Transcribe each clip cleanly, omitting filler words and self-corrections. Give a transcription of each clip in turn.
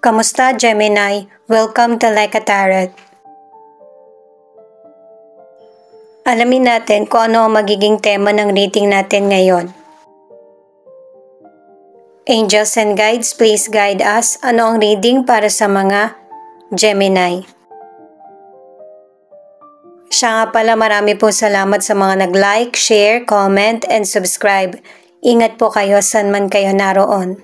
Kamusta, Gemini? Welcome to Like a Tarot. Alamin natin kung ano ang magiging tema ng reading natin ngayon. Angels and guides, please guide us. Ano ang reading para sa mga Gemini? Siya nga pala, marami po salamat sa mga nag-like, share, comment, and subscribe. Ingat po kayo saan man kayo naroon.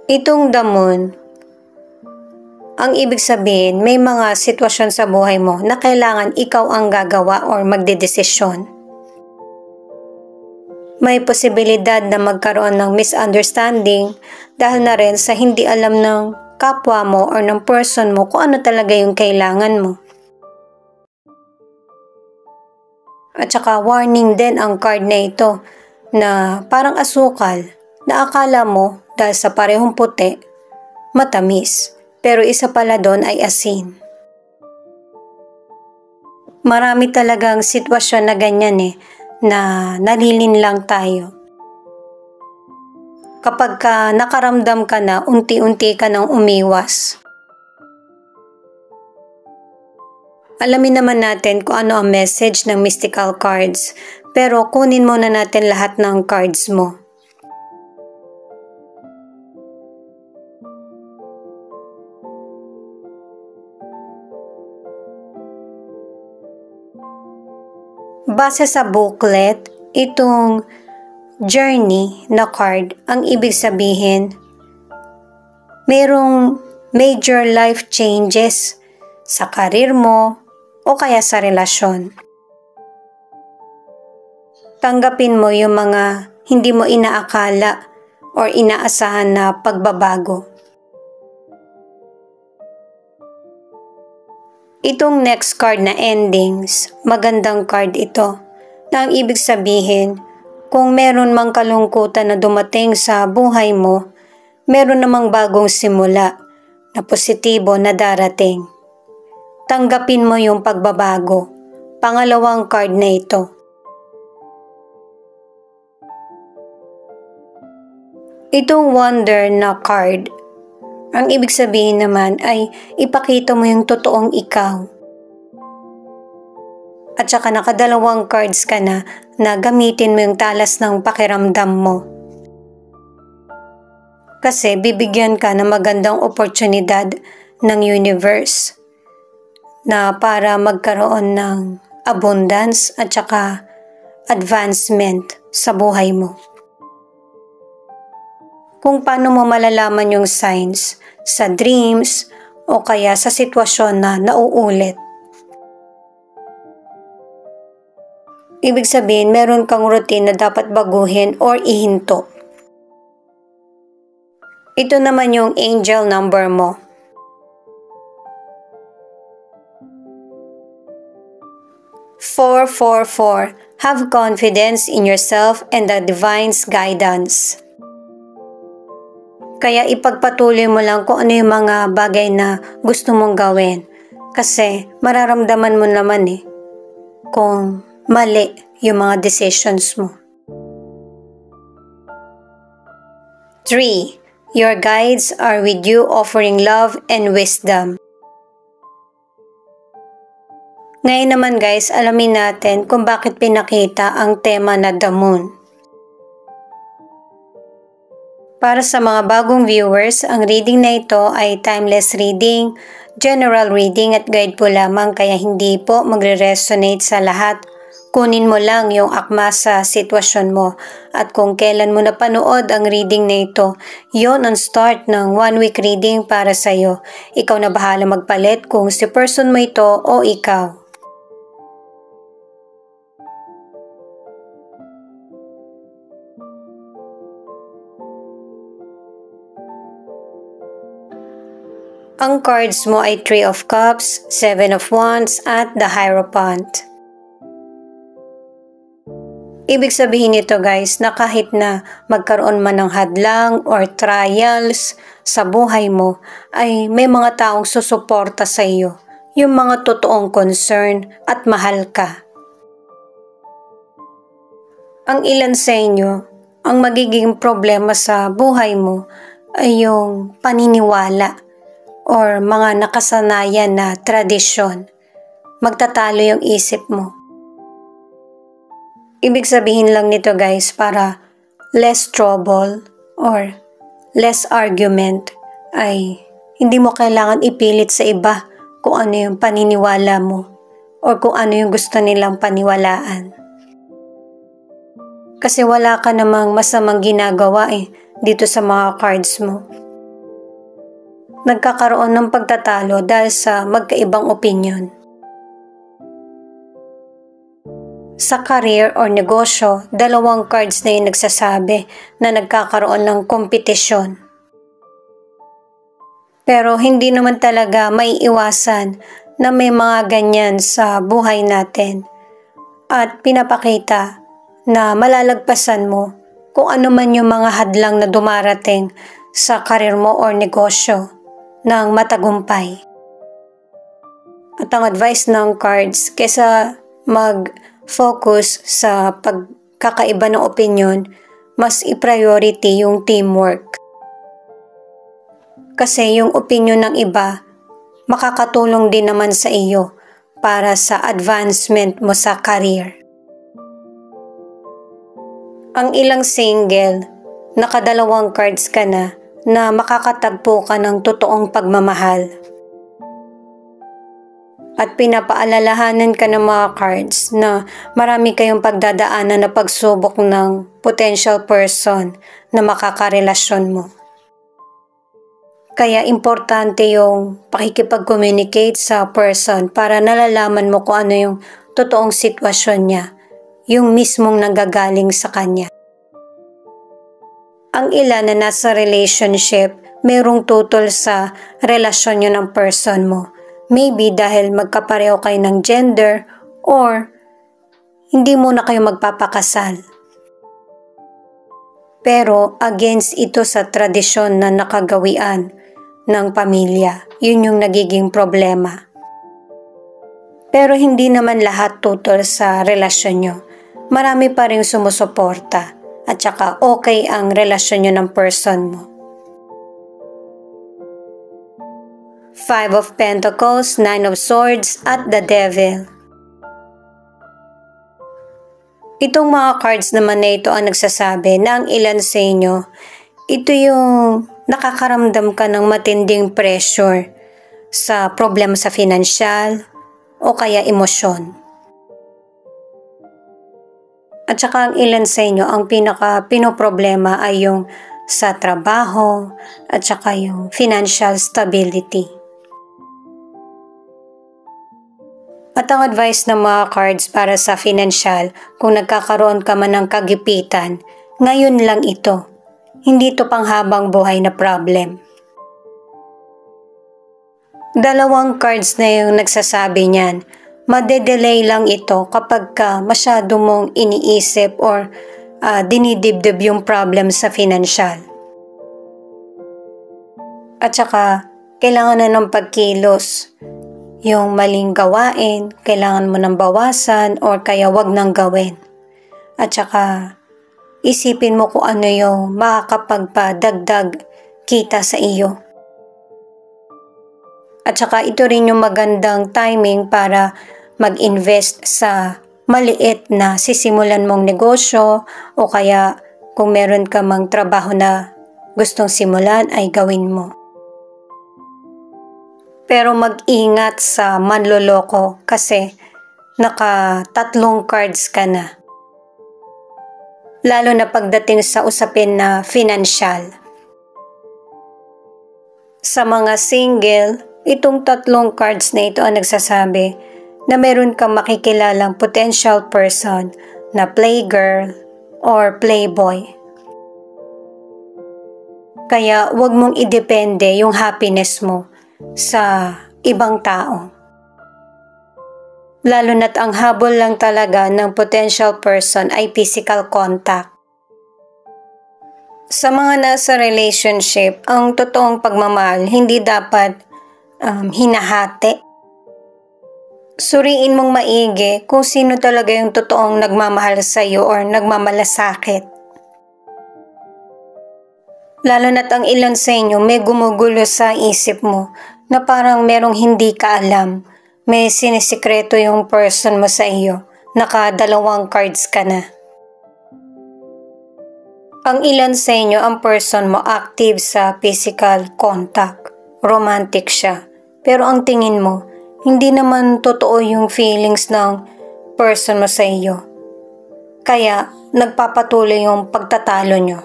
Itong the moon, ang ibig sabihin may mga sitwasyon sa buhay mo na kailangan ikaw ang gagawa or magdedesisyon. May posibilidad na magkaroon ng misunderstanding dahil na rin sa hindi alam ng kapwa mo or ng person mo kung ano talaga yung kailangan mo. At saka warning din ang card na ito na parang asukal na akala mo dahil sa parehong puti, matamis, pero isa pala doon ay asin. Marami talagang sitwasyon na ganyan na nalilin lang tayo. Kapag nakaramdam ka na, unti-unti ka nang umiwas. Alamin naman natin kung ano ang message ng mystical cards, pero kunin muna natin lahat ng cards mo. Base sa booklet, itong journey na card, ang ibig sabihin, mayroong major life changes sa karir mo o kaya sa relasyon. Tanggapin mo yung mga hindi mo inaakala or inaasahan na pagbabago. Itong next card na endings, magandang card ito na ang ibig sabihin, kung meron mang kalungkutan na dumating sa buhay mo, meron namang bagong simula na positibo na darating. Tanggapin mo yung pagbabago. Pangalawang card na ito. Itong wonder na card, ang ibig sabihin naman ay ipakita mo yung totoong ikaw. At saka nakadalawang cards ka na gamitin mo yung talas ng pakiramdam mo. Kasi bibigyan ka ng magandang oportunidad ng universe na para magkaroon ng abundance at saka advancement sa buhay mo. Kung paano mo malalaman yung signs sa dreams o kaya sa sitwasyon na nauulit. Ibig sabihin, meron kang routine na dapat baguhin or ihinto. Ito naman yung angel number mo. 444. Have confidence in yourself and the divine's guidance. Kaya ipagpatuloy mo lang kung ano yung mga bagay na gusto mong gawin. Kasi mararamdaman mo naman kung mali yung mga decisions mo. 3. Your guides are with you offering love and wisdom. Ngayon naman guys, alamin natin kung bakit pinakita ang tema na the moon. Para sa mga bagong viewers, ang reading na ito ay timeless reading, general reading at guide po lamang kaya hindi po magre-resonate sa lahat. Kunin mo lang yung akma sa sitwasyon mo at kung kailan mo napanood ang reading na ito, yon ang start ng 1 week reading para sa iyo. Ikaw na bahala magpalit kung si person mo ito o ikaw. Ang cards mo ay 3 of Cups, 7 of Wands, at the Hierophant. Ibig sabihin nito guys na kahit na magkaroon man ng hadlang or trials sa buhay mo, ay may mga taong susuporta sa iyo, yung mga totoong concern at mahal ka. Ang ilan sa inyo, ang magiging problema sa buhay mo ay yung paniniwala or mga nakasanayan na tradisyon. Magtatalo yung isip mo. Ibig sabihin lang nito guys, para less trouble or less argument ay hindi mo kailangan ipilit sa iba kung ano yung paniniwala mo or kung ano yung gusto nilang paniwalaan. Kasi wala ka namang masamang ginagawa dito sa mga cards mo. Nagkakaroon ng pagtatalo dahil sa magkaibang opinion. Sa career or negosyo, dalawang cards na yung nagsasabi na nagkakaroon ng kompetisyon. Pero hindi naman talaga may iwasan na may mga ganyan sa buhay natin. At pinapakita na malalagpasan mo kung ano man yung mga hadlang na dumarating sa karir mo or negosyo ng matagumpay. At ang advice ng cards, kesa mag-focus sa pagkakaiba ng opinion, mas i-priority yung teamwork. Kasi yung opinion ng iba, makakatulong din naman sa iyo para sa advancement mo sa career. Ang ilang single, nakadalawang cards ka na makakatagpo ka ng totoong pagmamahal. At pinapaalalahanan ka ng mga cards na marami kayong pagdadaanan na pagsubok ng potential person na makakarelasyon mo. Kaya importante yung pakikipag-communicate sa person para nalalaman mo kung ano yung totoong sitwasyon niya, yung mismong nanggagaling sa kanya. Ang ilan na nasa relationship, merong tutol sa relasyon nyo ng person mo. Maybe dahil magkapareho kayo ng gender or hindi muna kayo magpapakasal. Pero against ito sa tradisyon na nakagawian ng pamilya. Yun yung nagiging problema. Pero hindi naman lahat tutol sa relasyon nyo. Marami pa rin sumusuporta at saka okay ang relasyon nyo ng person mo. 5 of Pentacles, 9 of Swords, at the Devil. Itong mga cards naman na ito ang nagsasabi na ang ilan sa inyo, ito yung nakakaramdam ka ng matinding pressure sa problema sa financial o kaya emosyon. At saka ang ilan sa inyo, ang pinoproblema ay yung sa trabaho at saka yung financial stability. At ang advice ng mga cards para sa financial, kung nagkakaroon ka man ng kagipitan, ngayon lang ito. Hindi ito panghabang buhay na problem. Dalawang cards na yung nagsasabi niyan, madedelay lang ito kapag masyado mong iniisip or dinidibdib yung problem sa financial. At saka, kailangan na ng pagkilos. Yung maling gawain, kailangan mo nang bawasan or kaya wag nang gawin. At saka, isipin mo kung ano yung makakapagpadagdag kita sa iyo. At saka ito rin yung magandang timing para mag-invest sa maliit na sisimulan mong negosyo o kaya kung meron ka mang trabaho na gustong simulan ay gawin mo. Pero mag-ingat sa manloloko kasi naka-3 cards ka na. Lalo na pagdating sa usapin na financial. Sa mga single, itong 3 cards na ito ang nagsasabi na meron kang makikilalang potential person na playgirl or playboy. Kaya wag mong idepende yung happiness mo sa ibang tao. Lalo na't ang habol lang talaga ng potential person ay physical contact. Sa mga nasa relationship, ang totoong pagmamahal hindi dapat hinahati. Suriin mong maigi kung sino talaga yung totoong nagmamahal sa iyo or nagmamalasakit. Lalo na't ang ilan sa inyo may gumugulo sa isip mo na parang merong hindi ka alam. May sinisikreto yung person mo sa iyo. Naka-2 cards ka na. Ang ilan sa inyo, ang person mo active sa physical contact. Romantic siya. Pero ang tingin mo, hindi naman totoo yung feelings ng person mo sa iyo. Kaya nagpapatuloy yung pagtatalo nyo.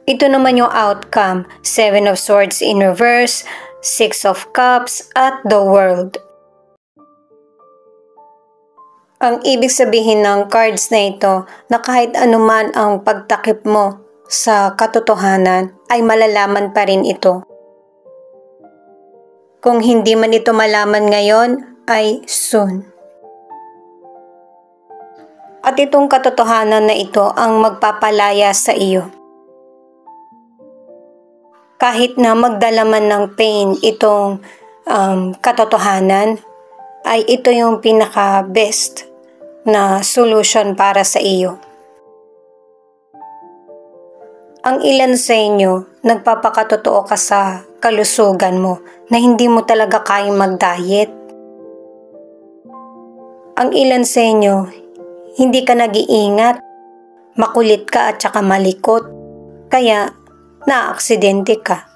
Ito naman yung outcome, 7 of Swords in reverse, 6 of Cups, at the World. Ang ibig sabihin ng cards na ito na kahit anuman ang pagtakip mo sa katotohanan ay malalaman pa rin ito. Kung hindi man ito malaman ngayon ay soon. At itong katotohanan na ito ang magpapalaya sa iyo. Kahit na magdala man ng pain itong katotohanan, ay ito yung pinaka-best na solution para sa iyo. Ang ilan sa inyo, nagpapakatotoo ka sa kalusugan mo na hindi mo talaga kayang mag-diet. Ang ilan sa inyo, hindi ka nag-iingat, makulit ka at saka malikot, kaya na-aksidente ka.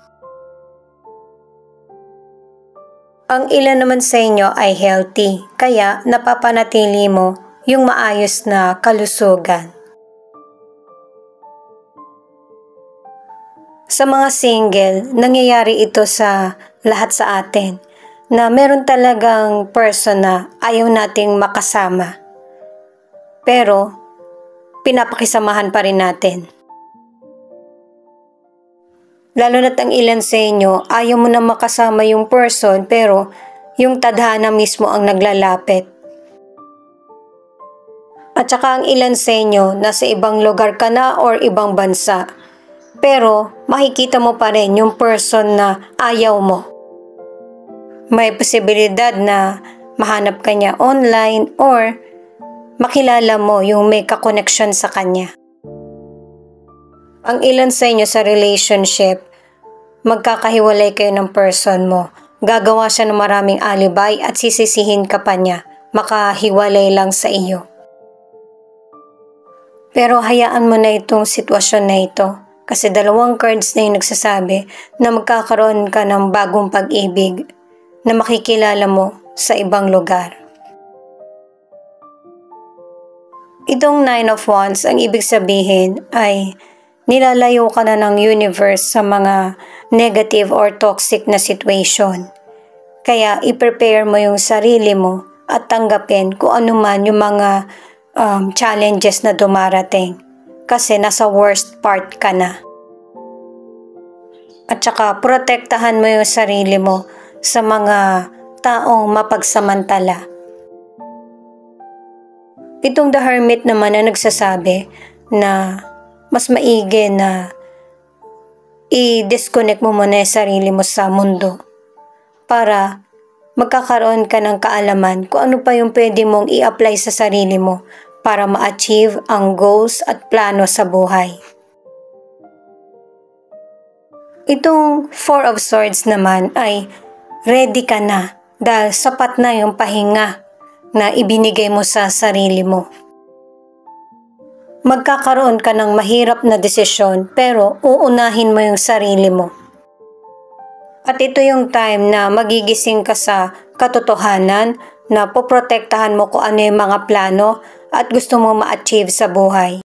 Ang ilan naman sa inyo ay healthy, kaya napapanatili mo yung maayos na kalusugan. Sa mga single, nangyayari ito sa lahat sa atin na meron talagang person na ayaw nating makasama. Pero, pinapakisamahan pa rin natin. Lalo na't ang ilan sa inyo, ayaw mo na makasama yung person pero yung tadhana mismo ang naglalapit. At saka ang ilan sa inyo, nasa ibang lugar ka na or ibang bansa. Pero makikita mo pa rin yung person na ayaw mo. May posibilidad na mahanap ka niya online or makilala mo yung may ka-connection sa kanya. Ang ilan sa inyo sa relationship, magkakahiwalay kayo ng person mo. Gagawa siya ng maraming alibay at sisisihin ka pa niya. Makahiwalay lang sa iyo. Pero hayaan mo na itong sitwasyon na ito. Kasi 2 cards na yung nagsasabi na magkakaroon ka ng bagong pag-ibig na makikilala mo sa ibang lugar. Itong 9 of Wands, ang ibig sabihin ay nilalayo ka na ng universe sa mga negative or toxic na situation. Kaya i-prepare mo yung sarili mo at tanggapin kung ano man yung mga challenges na dumarating. Kasi nasa worst part ka na. At saka protektahan mo yung sarili mo sa mga taong mapagsamantala. Itong The Hermit naman na nagsasabi na mas maigi na i-disconnect mo muna yung sarili mo sa mundo para magkakaroon ka ng kaalaman kung ano pa yung pwede mong i-apply sa sarili mo para ma-achieve ang goals at plano sa buhay. Itong 4 of Swords naman ay ready ka na dahil sapat na yung pahinga na ibinigay mo sa sarili mo. Magkakaroon ka ng mahirap na desisyon pero uunahin mo yung sarili mo. At ito yung time na magigising ka sa katotohanan na poprotektahan mo kung ano yung mga plano at gusto mo ma-achieve sa buhay.